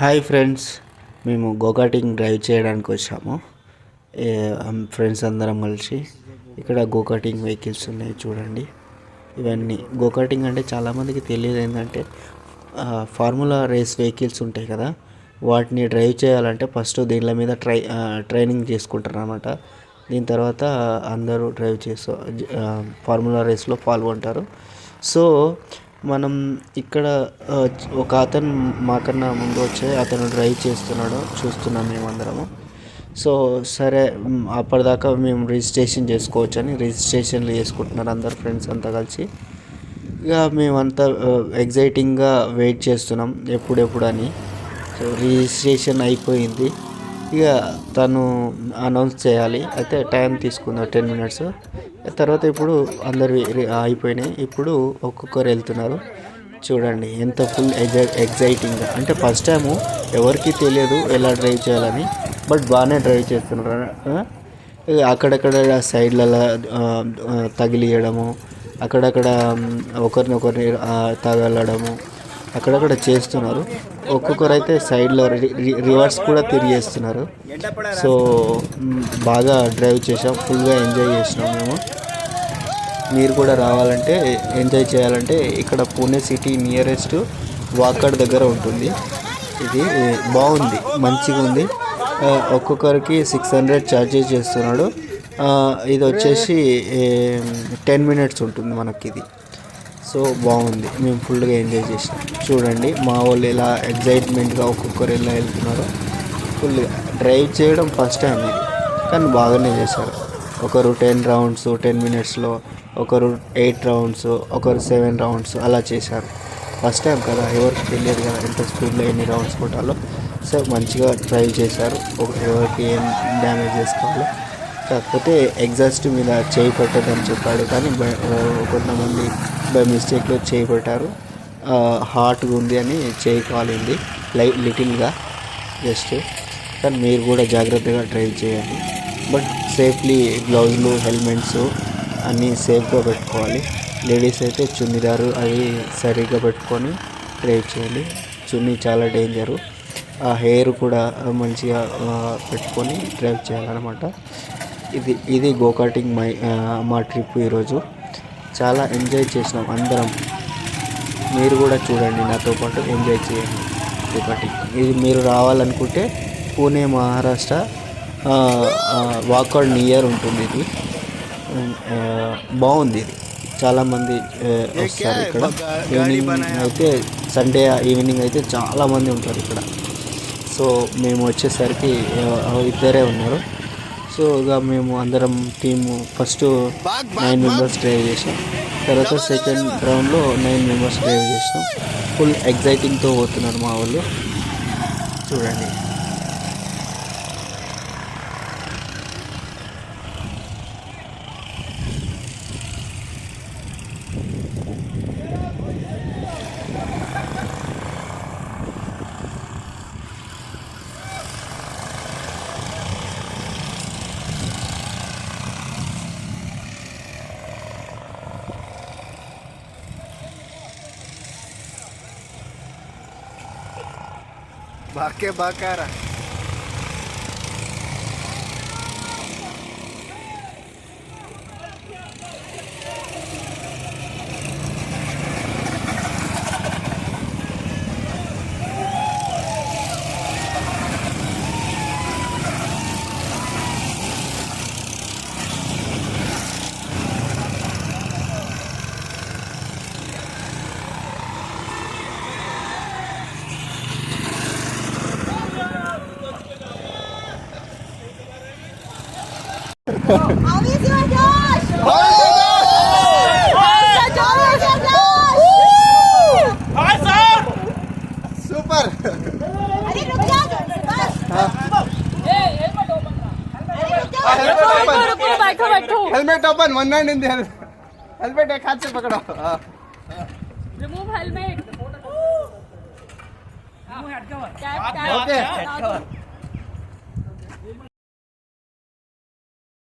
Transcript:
Hi friends, మేము go-karting drive చేయడానికి వచ్చాము. ఫ్రెండ్స్ అందరం కలిసి ఇక్కడ గోకాటింగ్ వెహికల్స్ ఉన్నాయి చూడండి. ఇవన్నీ గోకాటింగ్ అంటే చాలామందికి తెలియదు ఏంటంటే ఫార్ములా రేస్ వెహికల్స్ ఉంటాయి కదా, వాటిని డ్రైవ్ చేయాలంటే ఫస్ట్ దీనిల మీద ట్రైనింగ్ చేసుకుంటారు అన్నమాట. దీని తర్వాత అందరూ డ్రైవ్ చేస్తూ ఫార్ములా రేస్లో పాల్గొంటారు. సో మనం ఇక్కడ ఒక అతను మాకన్నా ముందు వచ్చి అతను డ్రైవ్ చేస్తున్నాడు చూస్తున్నాం మేమందరము. సో సరే, అప్పటిదాకా మేము రిజిస్ట్రేషన్ చేసుకోవచ్చని రిజిస్ట్రేషన్లు చేసుకుంటున్నారు అందరు ఫ్రెండ్స్ అంతా కలిసి. ఇక మేమంతా ఎగ్జైటింగ్గా వెయిట్ చేస్తున్నాం ఎప్పుడెప్పుడు అని. సో రిజిస్ట్రేషన్ అయిపోయింది. ఇక తను అనౌన్స్ చేయాలి, అయితే టైం తీసుకుంది 10 minutes. తర్వాత ఇప్పుడు అందరు అయిపోయినాయి. ఇప్పుడు ఒక్కొక్కరు వెళ్తున్నారు చూడండి. ఎంత ఫుల్ ఎగ్జైటింగ్గా అంటే ఫస్ట్ టైము ఎవరికి తెలియదు ఎలా డ్రైవ్ చేయాలని, బట్ బాగానే డ్రైవ్ చేస్తున్నారు. అక్కడక్కడ సైడ్లలో తగిలియడము, అక్కడక్కడ ఒకరినొకరిని తగలడము అక్కడక్కడ చేస్తున్నారు. ఒక్కొక్కరు అయితే సైడ్లో రివర్స్ కూడా తిరిగేస్తున్నారు. సో బాగా డ్రైవ్ చేసాం, ఫుల్గా ఎంజాయ్ చేసినాం మేము. మీరు కూడా రావాలంటే, ఎంజాయ్ చేయాలంటే ఇక్కడ పూణే సిటీ నియరెస్ట్ వాకడ్ దగ్గర ఉంటుంది. ఇది బాగుంది, మంచిగా ఉంది. ఒక్కొక్కరికి 600 ఛార్జెస్ చేస్తున్నాడు. ఇది వచ్చేసి 10 minutes ఉంటుంది మనకి ఇది. సో బాగుంది, మేము ఫుల్గా ఎంజాయ్ చేసాం. చూడండి మా వాళ్ళు ఎలా ఎగ్జైట్మెంట్గా ఒక్కొక్కరు ఎలా వెళ్తున్నారో. ఫుల్గా డ్రైవ్ చేయడం ఫస్ట్ టైం ఇది, కానీ బాగానే చేశారు. ఒకరు 10 rounds 10 minutesలో, ఒకరు 8 rounds, ఒకరు 7 rounds అలా చేశారు. ఫస్ట్ టైం కదా, ఎవరికి తెలియదు కదా ఎంత స్పీడ్లో ఎన్ని రౌండ్స్ కొట్టాలో. సో మంచిగా డ్రైవ్ చేశారు. ఎవరికి ఏం డ్యామేజ్ చేసుకోవాలో. కాకపోతే ఎగ్జాస్ట్ మీద చేయి పెట్టదని చెప్పాడు, కానీ కొంతమంది బై మిస్టేక్లో చేయి పెట్టారు. హాట్గా ఉంది అని చేయి కాలింది లిటిల్గా జస్ట్. కానీ మీరు కూడా జాగ్రత్తగా డ్రైవ్ చేయండి, బట్ సేఫ్లీ గ్లౌజులు హెల్మెట్స్ అన్నీ సేఫ్గా పెట్టుకోవాలి. లేడీస్ అయితే చున్నీదారు అవి సరిగ్గా పెట్టుకొని డ్రైవ్ చేయాలి. చున్నీ చాలా డేంజరు. ఆ హెయిర్ కూడా మంచిగా పెట్టుకొని డ్రైవ్ చేయాలన్నమాట. ఇది గోకాటింగ్ మా ట్రిప్ ఈరోజు. చాలా ఎంజాయ్ చేసినాం అందరం. మీరు కూడా చూడండి, నాతో పాటు ఎంజాయ్ చేయండి గోకాటింగ్. ఇది మీరు రావాలనుకుంటే పూణే మహారాష్ట్ర వాకడ్ నియర్ ఉంటుంది. ఇది బాగుంది. ఇది చాలామంది వస్తారు ఇక్కడ. ఈవినింగ్ అయితే సండే ఈవినింగ్ అయితే చాలామంది ఉంటారు ఇక్కడ. సో మేము వచ్చేసరికి ఇద్దరే ఉన్నారు. సో ఇక మేము అందరం టీము ఫస్ట్ 9 members డ్రైవ్ చేసాం. తర్వాత సెకండ్ రౌండ్లో 9 members డ్రైవ్ చేసాం. ఫుల్ ఎగ్జైటింగ్తో పోతున్నారు మా వాళ్ళు చూడండి. Bake bakara. How is your Josh? Hi sir. Super. अरे रुक जा बस. हेलमेट ओपन बैठो बैठो. Helmet open. One hand in the helmet. एक हाथ से पकड़ो. Remove helmet. Okay.